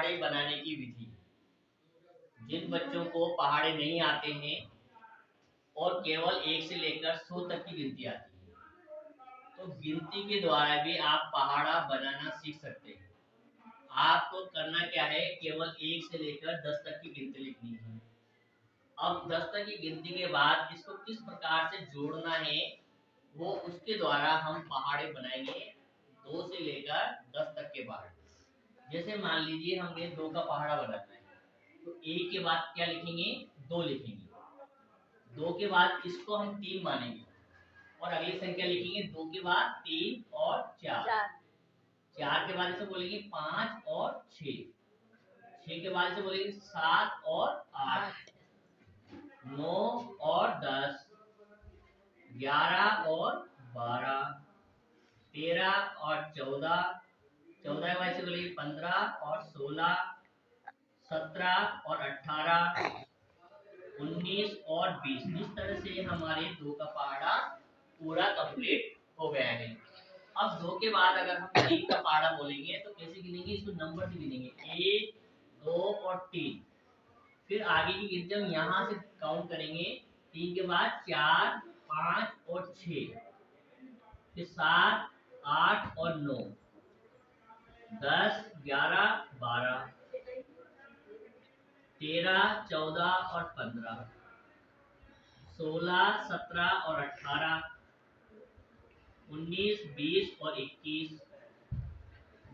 पहाड़े बनाने की विधि। जिन बच्चों को पहाड़े नहीं आते हैं और केवल 1 से लेकर 100 तक की गिनती आती है, तो गिनती के द्वारा भी आप पहाड़ा बनाना सीख सकते हैं। आपको करना क्या है, केवल 1 से लेकर 10 तक की गिनती लिखनी है। अब 10 तक की गिनती के बाद इसको किस प्रकार से जोड़ना है, वो उसके द्वारा हम पहाड़े बनाएंगे 2 से लेकर 10 तक के पहाड़े। जैसे मान लीजिए हमने 2 का पहाड़ा बनाना है, तो 1 के बाद क्या लिखेंगे, 2 लिखेंगे। 2 के बाद इसको हम 3 मानेंगे और अगली संख्या लिखेंगे 2 के बाद 3 और 4। 4 के बाद इसे बोलेंगे 5 और 6। 6 के बाद इसे बोलेंगे 7 और 8, 9 और 10, 11 और 12, 13 और 14, 14 के बाद इसे बोलेंगे 15 और 16, 17 और 18, 19 और 20। इस तरह से हमारे 2 का पहाड़ा पूरा कंप्लीट हो गया है। अब 2 के बाद अगर हम 3 का पहाड़ा बोलेंगे तो कैसे गिनेंगे, इसको नंबर से गिनेंगे, 1, 2 और 3। फिर आगे की गिनती हम यहाँ से काउंट करेंगे, 3 के बाद 4, 5 और 6, फिर 7, 8 और 9, 10, 11, 12, 13, 14 और 15, 16, 17 और 18, 19, 20 और 21,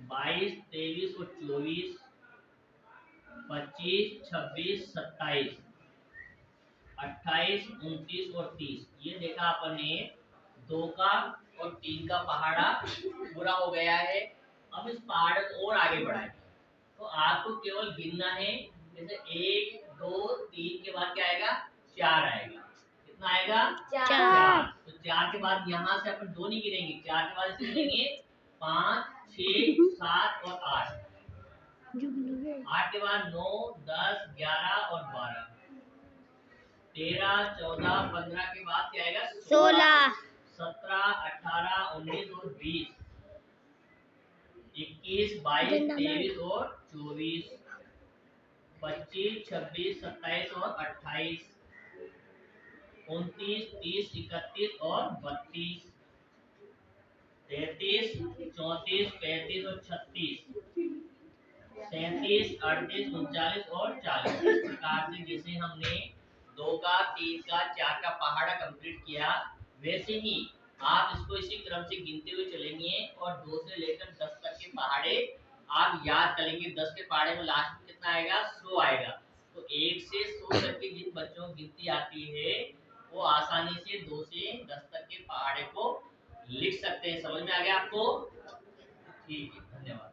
22, 23 और 24, 25, 26, 27, 28, 29 और 30। ये देखा अपन ने 2 का और 3 का पहाड़ा पूरा हो गया है। अब इस पहाड़ को और आगे बढ़ाएंगे, तो आपको केवल गिनना है। जैसे 1, 2, 3 के बाद क्या आएगा, 4 आएगा। कितना आएगा, 4। तो 4 के बाद यहाँ से अपन 2 नहीं गिनेंगे, 4 के बाद इसे गिनेंगे 5, 6, 7 और 8। 8 के बाद 9, 10, 11 और 12, 13, 14, 15 के बाद क्या आएगा, 16, 17, 18, 19 और 20, 21, 22, 23 और 24, 25, 26, 27 और 28, 29, 30, 31 और 32, 33, 34, 35 और 36, 37, 38, 39 और 40। इस प्रकार से जैसे हमने 2 का, 3 का, 4 का पहाड़ा कंप्लीट किया, वैसे ही आप इसको इसी क्रम से गिनते हुए चलेंगे और 2 से लेकर 10 तक के पहाड़े आप याद करेंगे। 10 के पहाड़े में लास्ट में कितना आएगा, 100 आएगा। तो 1 से 100 तक की जिन बच्चों को गिनती आती है वो आसानी से 2 से 10 तक के पहाड़े को लिख सकते हैं। समझ में आ गया आपको? ठीक है, धन्यवाद।